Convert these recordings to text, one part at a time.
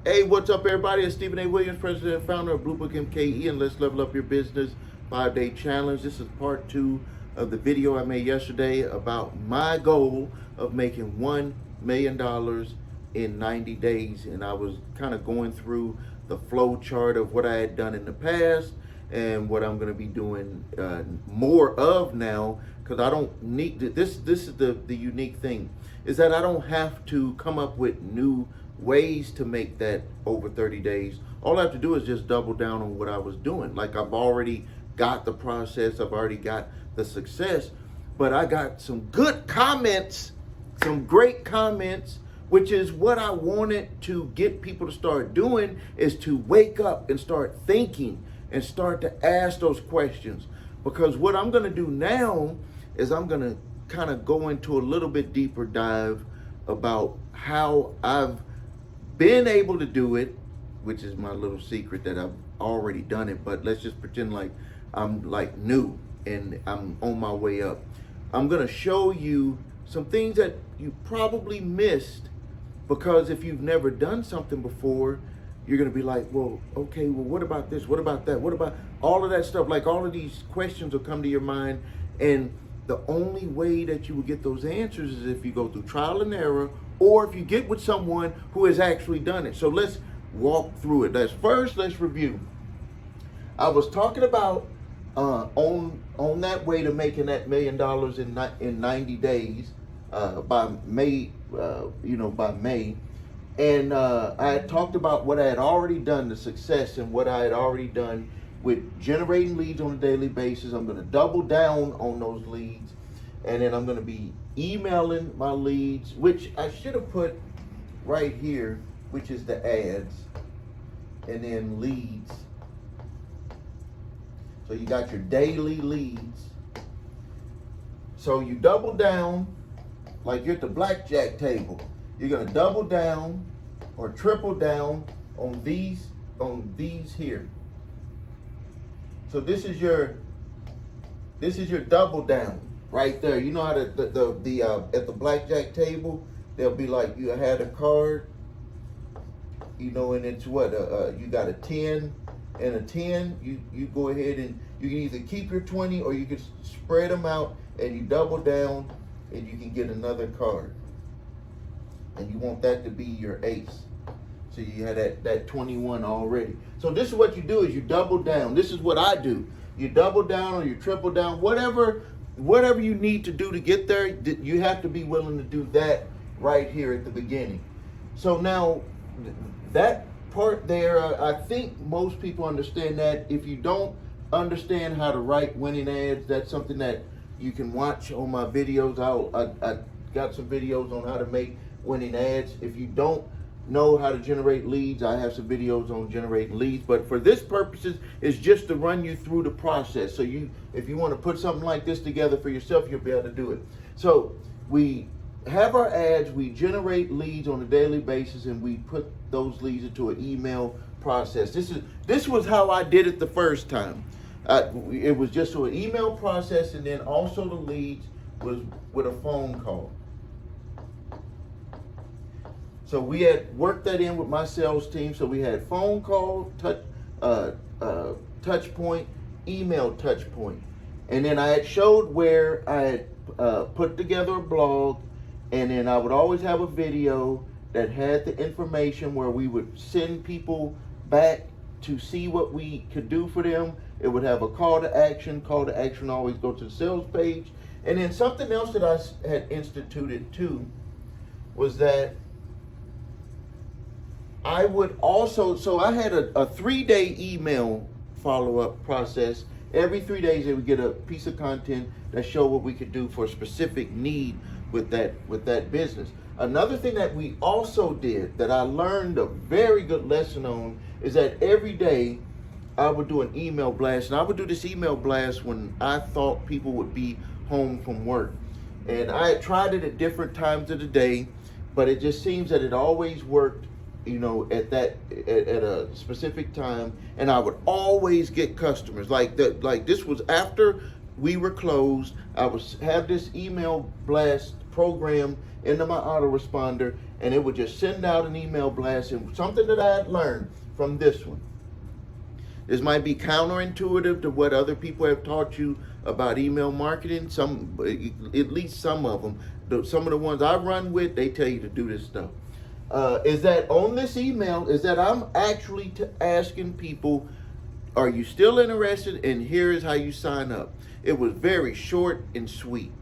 Hey, what's up, everybody? It's Stephen A. Williams, president and founder of Blue Book MKE, and Let's Level Up Your Business 5-Day Challenge. This is part 2 of the video I made yesterday about my goal of making $1 million in 90 days. And I was kind of going through the flow chart of what I had done in the past and what I'm going to be doing more of now, because I don't need this. This is the unique thing, is that I don't have to come up with new ways to make that over 30 days. All I have to do is just double down on what I was doing. Like, I've already got the process, I've already got the success, but I got some good comments, some great comments, which is what I wanted to get people to start doing, is to wake up and start thinking and start to ask those questions. Because what I'm going to do now is I'm going to kind of go into a little bit deeper dive about how I've been able to do it, which is my little secret that I've already done it, but let's just pretend like I'm like new and I'm on my way up. I'm gonna show you some things that you probably missed, because if you've never done something before, you're gonna be like, well, okay, well, what about this? What about that? What about all of that stuff? Like, all of these questions will come to your mind, and the only way that you will get those answers is if you go through trial and error, or if you get with someone who has actually done it. So let's walk through it. Let's review. I was talking about on that way to making that $1 million in 90 days by May, by May. And I had talked about what I had already done, the success, and what I had already done with generating leads on a daily basis. I'm going to double down on those leads, and then I'm going to be emailing my leads, which I should have put right here, which is the ads, and then leads. So you got your daily leads. So you double down like you're at the blackjack table. You're going to double down or triple down on these here. So this is your double down right there. You know how the at the blackjack table, they'll be like, you had a card, and it's what you got a 10 and a 10. You go ahead and you can either keep your 20 or you can spread them out, and you double down and you can get another card. And you want that to be your ace. So you had that 21 already. So this is what you do, is you double down. This is what I do. You double down or you triple down, whatever you need to do to get there. You have to be willing to do that right here at the beginning. So now that part there, I think most people understand that. If you don't understand how to write winning ads, that's something that you can watch on my videos. I got some videos on how to make winning ads. If you don't know how to generate leads, I have some videos on generating leads. But for this purposes, it's just to run you through the process. So if you want to put something like this together for yourself, you'll be able to do it. So we have our ads, we generate leads on a daily basis, and we put those leads into an email process. This was how I did it the first time. It was just through an email process, and then also the leads was with a phone call. So we had worked that in with my sales team. So we had phone call, touch point, email touch point. And then I had showed where I had put together a blog, and then I would always have a video that had the information where we would send people back to see what we could do for them. It would have a call to action. Call to action always go to the sales page. And then something else that I had instituted too was that I would also, so I had a 3-day email follow-up process. Every 3 days they would get a piece of content that showed what we could do for a specific need with that business. Another thing that we also did that I learned a very good lesson on is that every day I would do an email blast, and I would do this email blast when I thought people would be home from work. And I had tried it at different times of the day, but it just seems that it always worked at a specific time, and I would always get customers. Like this was after we were closed. I would have this email blast program into my autoresponder, and it would just send out an email blast. And something that I had learned from this one. This might be counterintuitive to what other people have taught you about email marketing. At least some of them. Some of the ones I run with, they tell you to do this stuff. Is that on this email, is that I'm actually asking people, are you still interested? And here is how you sign up. It was very short and sweet.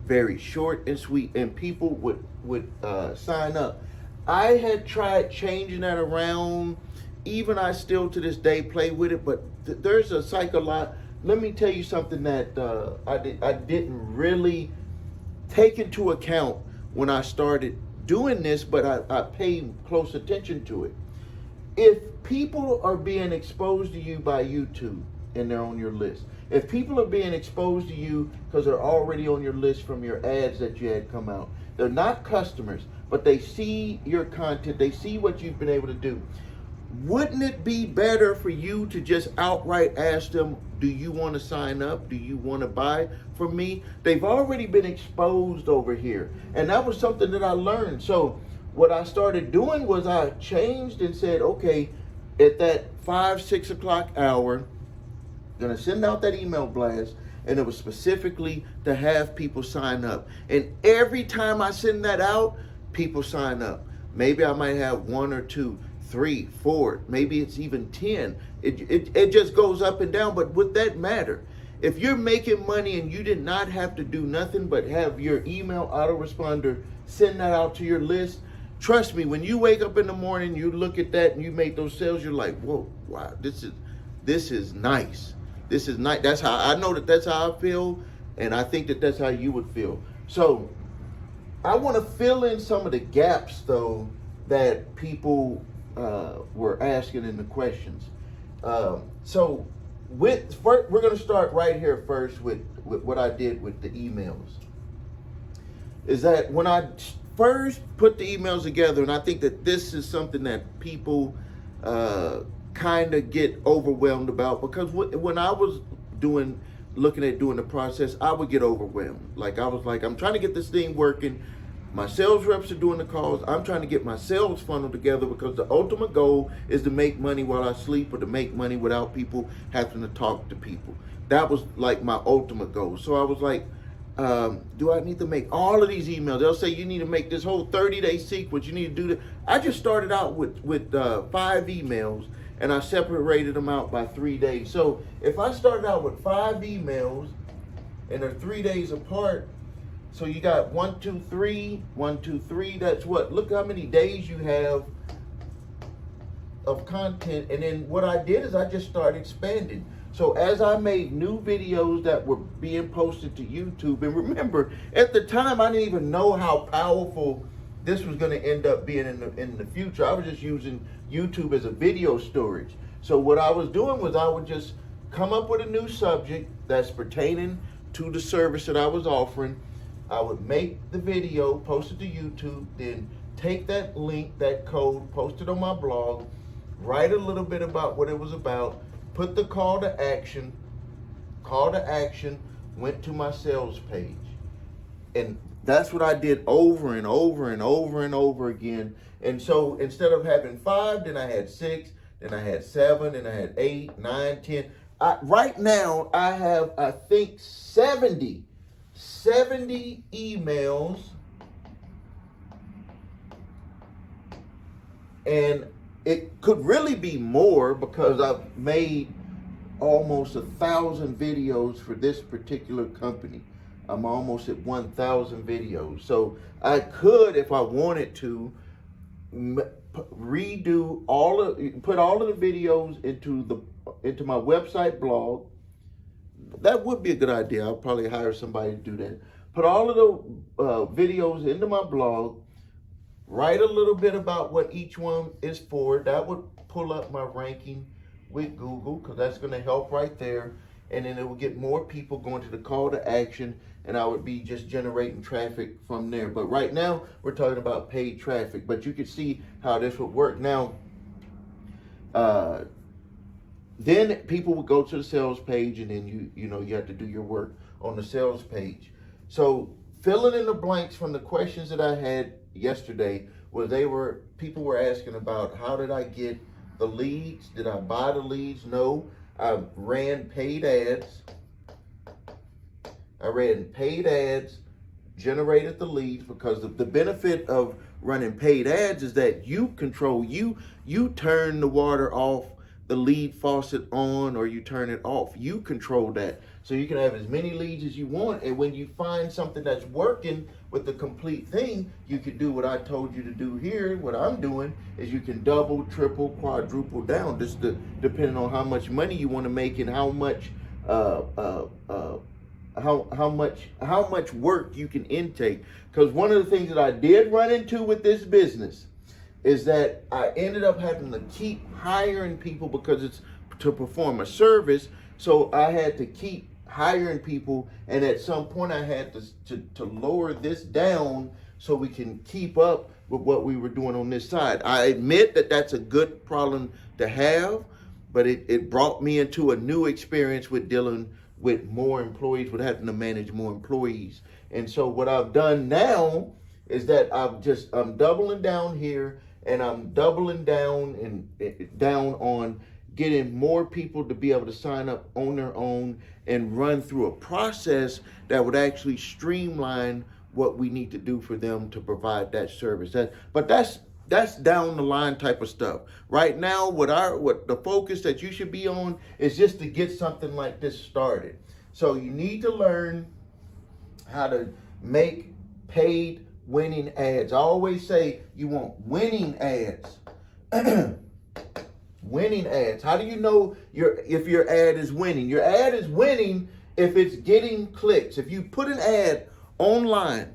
Very short and sweet. And people would sign up. I had tried changing that around. Even I still to this day play with it, but there's a psychological. Let me tell you something that I didn't really take into account when I started doing this, but I paid close attention to it. If people are being exposed to you by YouTube and they're on your list, if people are being exposed to you because they're already on your list from your ads that you had come out, they're not customers, but they see your content, they see what you've been able to do. Wouldn't it be better for you to just outright ask them, do you want to sign up? Do you want to buy from me? They've already been exposed over here. And that was something that I learned. So what I started doing was I changed and said, okay, at that 5-6 o'clock hour, I'm going to send out that email blast. And it was specifically to have people sign up. And every time I send that out, people sign up. Maybe I might have 1 or 2, 3, 4, maybe it's even 10. It just goes up and down. But would that matter? If you're making money and you did not have to do nothing but have your email autoresponder send that out to your list, trust me, when you wake up in the morning, you look at that and you make those sales, you're like, whoa, wow, this is nice. This is nice. That's how I know that's how I feel, and I think that's how you would feel. So I want to fill in some of the gaps though that people were asking in the questions. So we're going to start right here first with what I did with the emails. Is that when I first put the emails together, and I think that this is something that people kind of get overwhelmed about, because when I was looking at doing the process, I would get overwhelmed. Like I was like, I'm trying to get this thing working. My sales reps are doing the calls. I'm trying to get my sales funnel together, because the ultimate goal is to make money while I sleep, or to make money without people having to talk to people. That was like my ultimate goal. So I was like, do I need to make all of these emails? They'll say you need to make this whole 30-day sequence. You need to do that. I just started out with 5 emails, and I separated them out by 3 days. So if I started out with 5 emails and they're 3 days apart, so you got 1, 2, 3, 1, 2, 3. That's what? Look how many days you have of content. And then what I did is I just started expanding. So as I made new videos that were being posted to YouTube, and remember, at the time, I didn't even know how powerful this was going to end up being in the future. I was just using YouTube as a video storage. So what I was doing was I would just come up with a new subject that's pertaining to the service that I was offering. I would make the video, post it to YouTube, then take that link, that code, post it on my blog, write a little bit about what it was about, put the call to action, went to my sales page. And that's what I did over and over and over and over again. And so instead of having 5, then I had 6, then I had 7, then I had 8, 9, 10. Right now, I have, I think, 70 emails, and it could really be more, because I've made almost 1,000 videos for this particular company. I'm almost at 1,000 videos. So I could, if I wanted to, put all of the videos into my website blog. That would be a good idea. I'll probably hire somebody to do that. Put all of the videos into my blog. Write a little bit about what each one is for. That would pull up my ranking with Google, because that's going to help right there. And then it will get more people going to the call to action, and I would be just generating traffic from there. But right now, we're talking about paid traffic. But you can see how this would work. Now, then people would go to the sales page, and then you have to do your work on the sales page. So filling in the blanks from the questions that I had yesterday, where people were asking about how did I get the leads? Did I buy the leads? No, I ran paid ads. Generated the leads, because the benefit of running paid ads is that you control, you turn the water off, the lead faucet on, or you turn it off. You control that. So you can have as many leads as you want, and when you find something that's working with the complete thing, you can do what I told you to do here. What I'm doing is you can double, triple, quadruple down, just depending on how much money you want to make and how much how much work you can intake. Because one of the things that I did run into with this business is that I ended up having to keep hiring people because it's to perform a service. So I had to keep hiring people, and at some point I had to lower this down so we can keep up with what we were doing on this side. I admit that that's a good problem to have, but it brought me into a new experience with dealing with more employees, with having to manage more employees. And so what I've done now is that I'm doubling down here, and I'm doubling down on getting more people to be able to sign up on their own and run through a process that would actually streamline what we need to do for them to provide that service. But that's down the line type of stuff. Right now, what the focus that you should be on is just to get something like this started. So you need to learn how to make paid winning ads. I always say you want winning ads. Winning ads. How do you know if your ad is winning? Your ad is winning if it's getting clicks. If you put an ad online,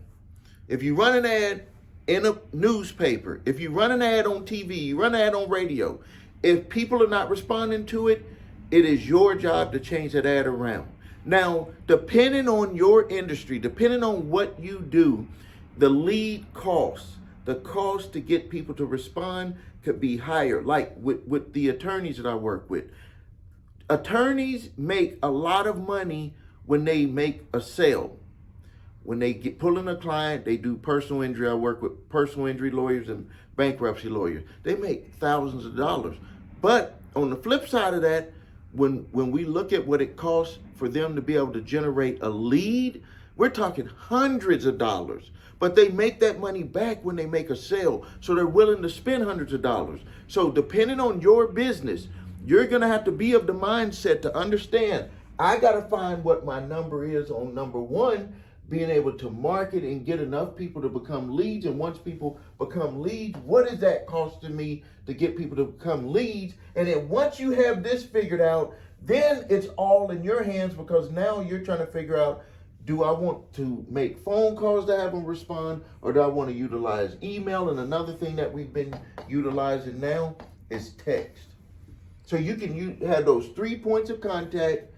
if you run an ad in a newspaper, if you run an ad on TV, you run an ad on radio, if people are not responding to it, it is your job to change that ad around. Now, depending on your industry, depending on what you do, the lead costs, the cost to get people to respond could be higher. Like with the attorneys that I work with. Attorneys make a lot of money when they make a sale. When they pull in a client, they do personal injury. I work with personal injury lawyers and bankruptcy lawyers. They make thousands of dollars. But on the flip side of that, when we look at what it costs for them to be able to generate a lead, we're talking hundreds of dollars. But they make that money back when they make a sale. So they're willing to spend hundreds of dollars. So depending on your business, you're going to have to be of the mindset to understand, I got to find what my number is on number one, being able to market and get enough people to become leads. And once people become leads, what is that costing me to get people to become leads? And then once you have this figured out, then it's all in your hands, because now you're trying to figure out, do I want to make phone calls to have them respond, or do I want to utilize email? And another thing that we've been utilizing now is text. So you can have those 3 points of contact.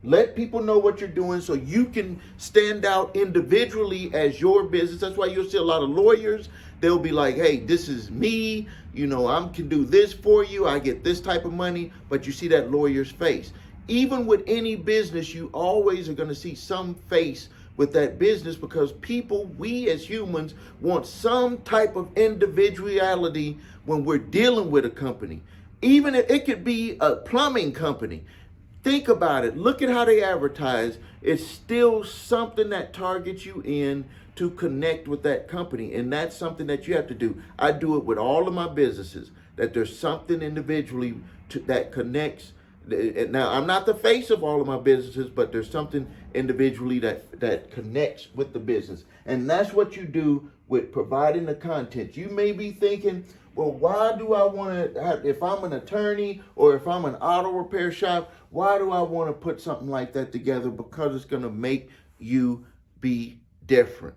Let people know what you're doing so you can stand out individually as your business. That's why you'll see a lot of lawyers. They'll be like, hey, this is me. You know, I can do this for you. I get this type of money. But you see that lawyer's face. Even with any business, you always are going to see some face with that business, because people, we as humans, want some type of individuality when we're dealing with a company. Even if it could be a plumbing company. Think about it. Look at how they advertise. It's still something that targets you in to connect with that company. And that's something that you have to do. I do it with all of my businesses, that there's something individually that connects. Now, I'm not the face of all of my businesses, but there's something individually that connects with the business. And that's what you do with providing the content. You may be thinking, well, why do I want to have, if I'm an attorney or if I'm an auto repair shop, why do I want to put something like that together? Because it's going to make you be different.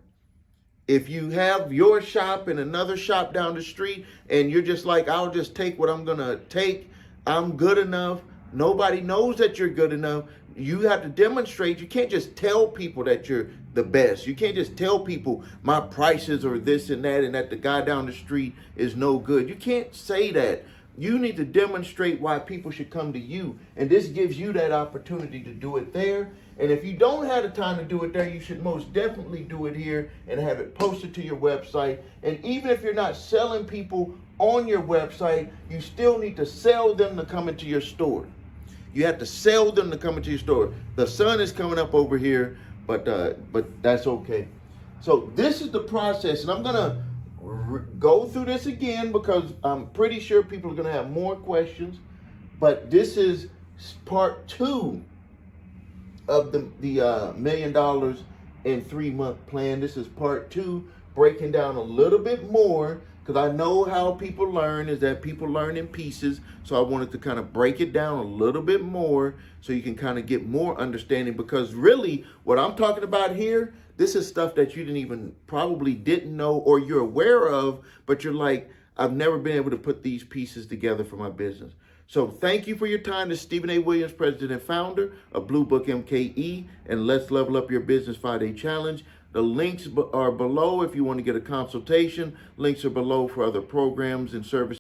If you have your shop and another shop down the street and you're just like, I'll just take what I'm going to take, I'm good enough. Nobody knows that you're good enough. You have to demonstrate. You can't just tell people that you're the best. You can't just tell people my prices are this and that the guy down the street is no good. You can't say that. You need to demonstrate why people should come to you. And this gives you that opportunity to do it there. And if you don't have the time to do it there, you should most definitely do it here and have it posted to your website. And even if you're not selling people on your website, you still need to sell them to come into your store. You have to sell them to come into your store. The sun is coming up over here, but that's okay. So this is the process, and I'm gonna go through this again because I'm pretty sure people are gonna have more questions. But this is part 2 of the $1 million in 3-month plan. This is part 2, breaking down a little bit more, because I know how people learn is that people learn in pieces. So I wanted to kind of break it down a little bit more so you can kind of get more understanding, because really what I'm talking about here, this is stuff that you probably didn't know, or you're aware of, but you're like, I've never been able to put these pieces together for my business. So thank you for your time. This is Stephen A. Williams, president and founder of Blue Book MKE and Let's Level Up Your Business 5-Day Challenge. The links are below if you want to get a consultation. Links are below for other programs and services.